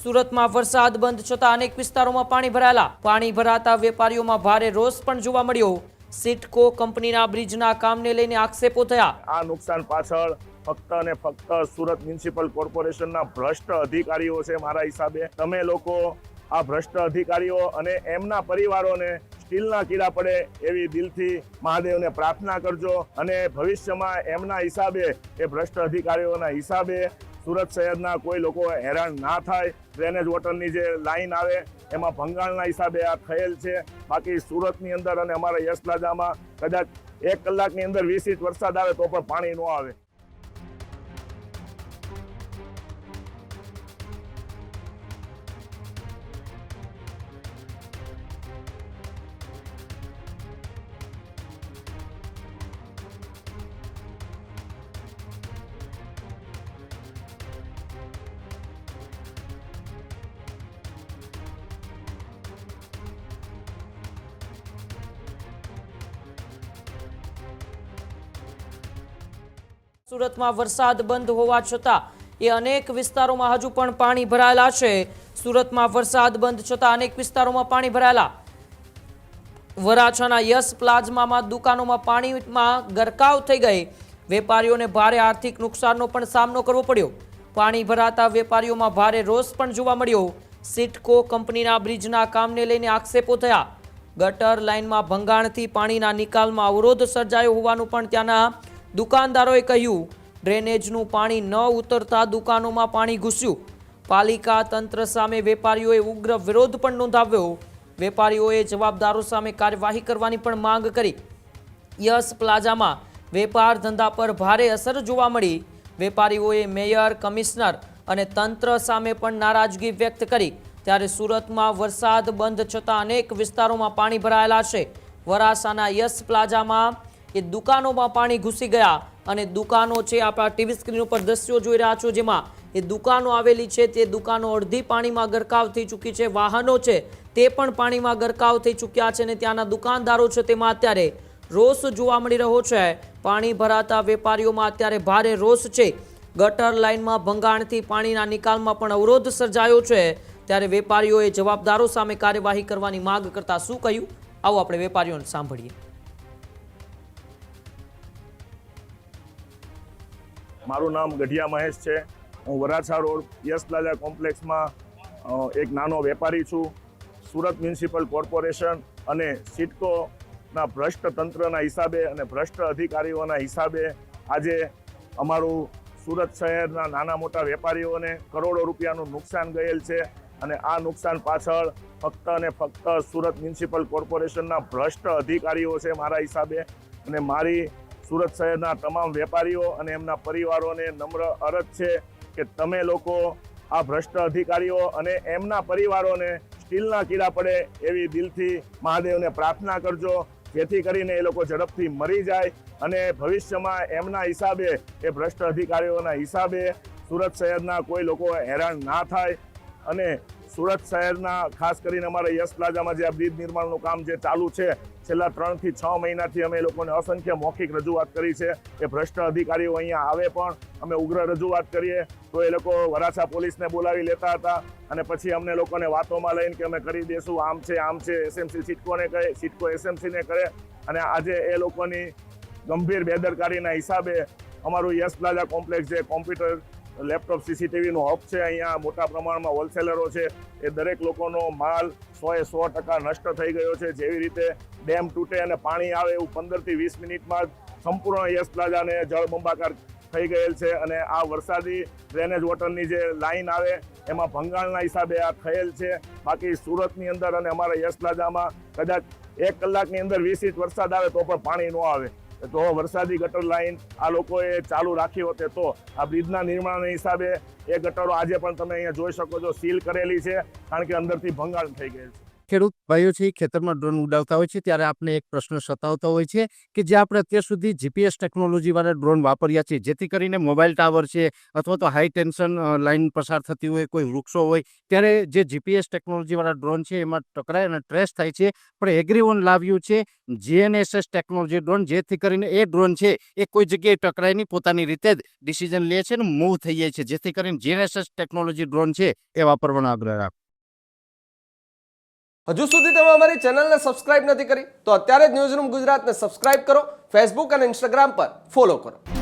સુરતમાં વરસાદ બંધ છતાં અનેક વિસ્તારોમાં પાણી ભરાયેલા. પાણી ભરાતા વેપારીઓમાં ભારે રોષ પણ જોવા મળ્યો. સિટકો કંપનીના બ્રિજના કામને લઈને આક્ષેપો થયા. આ નુકસાન પાછળ ફક્ત અને ફક્ત સુરત મ્યુનિસિપલ કોર્પોરેશનના ભ્રષ્ટ અધિકારીઓ છે. મારા હિસાબે તમે લોકો આ ભ્રષ્ટ અધિકારીઓ અને એમના પરિવારોને સ્ટીલના કીડા પડે એવી દિલથી મહાદેવને પ્રાર્થના કરજો અને ભવિષ્યમાં એમના હિસાબે એ ભ્રષ્ટ અધિકારીઓના હિસાબે સુરત શહેરના કોઈ લોકો હેરાન ના થાય. ડ્રેનેજ વોટરની જે લાઈન આવે એમાં ભંગાણના હિસાબે આ થયેલ છે. બાકી સુરતની અંદર અને અમારા યશ પ્લાઝામાં કદાચ 1 કલાકની અંદર 20 ઇંચ વરસાદ આવે તો પણ પાણી ન આવે. સુરતમાં વરસાદ બંધ હોવા છતાં અનેક વિસ્તારોમાં હજુ પણ પાણી ભરાયેલા છે. સુરતમાં વરસાદ બંધ છતાં અનેક વિસ્તારોમાં પાણી ભરાયેલા. વરાછાના યશ પ્લાઝામાં દુકાનોમાં પાણીમાં ગરકાવ થઈ ગઈ. વેપારીઓને ભારે આર્થિક નુકસાનનો પણ સામનો કરવો પડ્યો. પાણી ભરાતા વેપારીઓમાં ભારે રોષ પણ જોવા મળ્યો. સિટકો કંપનીના બ્રિજના કામને લઈને આક્ષેપો થયા. ગટર લાઇનમાં ભંગાણથી પાણીના નિકાલમાં અવરોધ સર્જાયો હોવાનું પણ ત્યાંના દુકાનદારોએ કહ્યું. ડ્રેનેજનું પાણી ન ઉતરતા દુકાનોમાં પાણી ઘૂસ્યું. પાલિકા તંત્ર સામે વેપારીઓએ ઉગ્ર વિરોધ પણ નોંધાવ્યો. વેપારીઓએ જવાબદારો સામે કાર્યવાહી કરવાની પણ માંગ કરી. યશ પ્લાઝામાં વેપાર ધંધા પર ભારે અસર જોવા મળી. વેપારીઓએ મેયર, કમિશનર અને તંત્ર સામે પણ નારાજગી વ્યક્ત કરી. ત્યારે સુરતમાં વરસાદ બંધ છતાં અનેક વિસ્તારોમાં પાણી ભરાયેલા છે. વરાછાના યશ પ્લાઝામાં દુકાનોમાં પાણી ઘૂસી ગયા અને દુકાનો છે, આપણા ટીવી સ્ક્રીન ઉપર દ્રશ્યો જોઈ રહ્યા છો, જેમાં દુકાનો આવેલી છે તે દુકાનો અડધી પાણીમાં ગરકાવ થઈ ચૂકી છે. વાહનો છે તે પણ પાણીમાં ગરકાવ થઈ ચૂક્યા છે અને ત્યાંના દુકાનદારો છે તેમાં અત્યારે રોષ જોવા મળી રહ્યો છે. પાણી ભરાતા વેપારીઓમાં અત્યારે ભારે રોષ છે. ગટર લાઇનમાં ભંગાણથી પાણીના નિકાલમાં પણ અવરોધ સર્જાયો છે. ત્યારે વેપારીઓએ જવાબદારો સામે કાર્યવાહી કરવાની માંગ કરતા શું કહ્યું, આવો આપણે વેપારીઓને સાંભળીએ. મારું નામ ગઢિયા મહેશ છે. હું વરાછા રોડ યશ પ્લાઝા કોમ્પ્લેક્સમાં એક નાનો વેપારી છું. સુરત મ્યુનિસિપલ કોર્પોરેશન અને સિટકોના ભ્રષ્ટ તંત્રના હિસાબે અને ભ્રષ્ટ અધિકારીઓના હિસાબે આજે અમારું સુરત શહેરના નાના મોટા વેપારીઓને કરોડો રૂપિયાનું નુકસાન ગયેલ છે. અને આ નુકસાન પાછળ ફક્ત અને ફક્ત સુરત મ્યુનિસિપલ કોર્પોરેશનના ભ્રષ્ટ અધિકારીઓ છે. મારા હિસાબે અને મારી સુરત શહેરના તમામ વેપારીઓ અને એમના પરિવારોને નમ્ર અરજ છે કે તમે લોકો આ ભ્રષ્ટ અધિકારીઓ અને એમના પરિવારોને સ્ટીલના કીડા પડે એવી દિલથી મહાદેવને પ્રાર્થના કરજો, જેથી કરીને એ લોકો ઝડપથી મરી જાય અને ભવિષ્યમાં એમના હિસાબે એ ભ્રષ્ટ અધિકારીઓના હિસાબે સુરત શહેરના કોઈ લોકો હેરાન ના થાય. અને સુરત શહેરના ખાસ કરીને અમારા યશ પ્લાઝામાં જે આ બ્રિજ નિર્માણનું કામ જે ચાલુ છે, છેલ્લા 3 થી 6 મહિનાથી અમે લોકોને અસંખ્ય મૌખિક રજૂઆત કરી છે. એ ભ્રષ્ટ અધિકારીઓ અહીંયા આવે પણ અમે ઉગ્ર રજૂઆત કરીએ તો એ લોકો વરાછા પોલીસને બોલાવી લેતા હતા અને પછી અમને લોકોને વાતોમાં લઈને કે અમે કરી દઈશું, આમ છે, એસએમસી સિટકોને કહે, સિટકો એસએમસીને કરે. અને આજે એ લોકોની ગંભીર બેદરકારીના હિસાબે અમારું યશ પ્લાઝા કોમ્પ્લેક્સ જે કોમ્પ્યુટર, લેપટોપ, સીસીટીવીનું હબ છે, અહીંયા મોટા પ્રમાણમાં હોલસેલરો છે, એ દરેક લોકોનો માલ 100% નષ્ટ થઈ ગયો છે. જેવી રીતે ડેમ તૂટે અને પાણી આવે એવું 15 થી 20 મિનિટમાં સંપૂર્ણ યશ પ્લાઝાને જળબંબાકાર થઈ ગયેલ છે. અને આ વરસાદી ડ્રેનેજ વોટરની જે લાઈન આવે એમાં ભંગાણના હિસાબે આ થયેલ છે. બાકી સુરતની અંદર અને અમારા યશ પ્લાઝામાં કદાચ 1 કલાકની અંદર 20 ઇંચ વરસાદ આવે તો પણ પાણી ન આવે. તો વરસાદી ગટર લાઈન આ લોકોએ ચાલુ રાખી હોતે તો આ બ્રિજના નિર્માણના હિસાબે એ ગટરો આજે પણ તમે અહીંયા જોઈ શકો છો સીલ કરેલી છે, કારણ કે અંદરથી ભંગાણ થઈ ગયેલ છે. ખેડૂત ભાઈઓ છે ખેતરમાં ડ્રોન ઉડાવતા હોય છે ત્યારે આપને એક પ્રશ્ન સતાવતો હોય છે કે જે આપણે અત્યાર સુધી જીપીએસ ટેકનોલોજીવાળા ડ્રોન વાપર્યા છે, જેથી કરીને મોબાઈલ ટાવર છે અથવા તો હાઈ ટેન્શન લાઇન પસાર થતી હોય, કોઈ વૃક્ષો હોય, ત્યારે જે જીપીએસ ટેકનોલોજીવાળા ડ્રોન છે એમાં ટકરાય અને ટ્રેસ થાય છે. પણ એગ્રીઓન લાવ્યું છે જીએનએસએસ ટેકનોલોજી ડ્રોન, જેથી કરીને એ ડ્રોન છે એ કોઈ જગ્યાએ ટકરાય નહીં, પોતાની રીતે જ ડિસિઝન લે છે ને મૂવ થઈ જાય છે, જેથી કરીને જીએનએસએસ ટેકનોલોજી ડ્રોન છે એ વાપરવાનો આગ્રહ રાખો. હજુ સુધી તમે અમારી ચેનલને સબસ્ક્રાઇબ નથી કરી તો અત્યારે જ ન્યૂઝરૂમ ગુજરાતને સબસ્ક્રાઇબ કરો, ફેસબુક અને ઇન્સ્ટાગ્રામ પર ફોલો કરો.